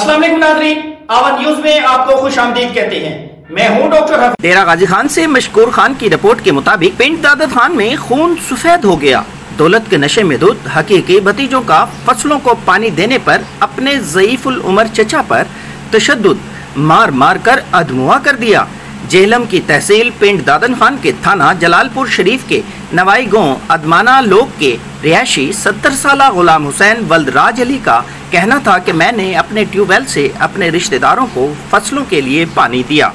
अस्सलाम वालेकुम नाज़रीन, आवाज़ न्यूज में आपको खुशामदीद कहते हैं। मैं हूं डॉक्टर हफीज। डेरा गाजी खान से मशकूर खान की रिपोर्ट के मुताबिक पिंड दादत खान में खून सफेद हो गया। दौलत के नशे में धुत हकीकी भतीजों का फसलों को पानी देने पर अपने ज़ईफुल उमर चचा पर तशद्दुद मार मार कर अधमुआ कर दिया। जेहलम की तहसील पिंड दादन खान के थाना जलालपुर शरीफ के नवाई गांव अदमाना लोग के रिहायशी 70 साला गुलाम हुसैन वल्द राज अली का कहना था कि मैंने अपने ट्यूबवेल से अपने रिश्तेदारों को फसलों के लिए पानी दिया,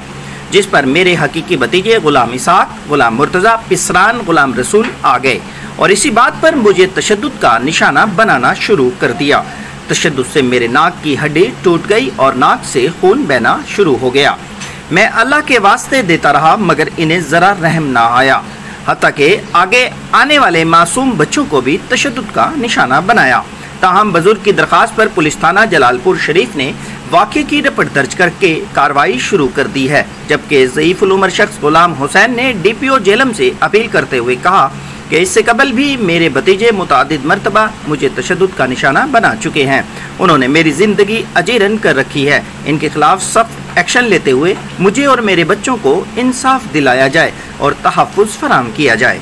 जिस पर मेरे हकीकी भतीजे गुलाम इसाक, गुलाम मुर्तज़ा, पिसरान, गुलाम रसूल आ गए और इसी बात पर मुझे तशद्दुद का निशाना बनाना शुरू कर दिया। तशद्दुद से मेरे नाक की हड्डी टूट गई और नाक से खून बहना शुरू हो गया। मैं अल्लाह के वास्ते देता रहा मगर इन्हें जरा रहम ना आया, हत्ता कि आगे आने वाले मासूम बच्चों को भी तशद्दुद का निशाना बनाया। ताहम बुजुर्ग की दरख्वास्त पर पुलिस थाना जलालपुर शरीफ ने वाक़े की रिपोर्ट दर्ज करके कार्रवाई शुरू कर दी है, जबकि ज़ईफुल उमर शख्स गुलाम हुसैन ने DPO जेहलम से अपील करते हुए कहा कि इससे कबल भी मेरे भतीजे मुतादिद मरतबा मुझे तशद्दुद का निशाना बना चुके हैं। उन्होंने मेरी ज़िंदगी अजीरन कर रखी है। इनके खिलाफ सख्त एक्शन लेते हुए मुझे और मेरे बच्चों को इंसाफ दिलाया जाए और तहफ़्फ़ुज़ फराहम किया जाए।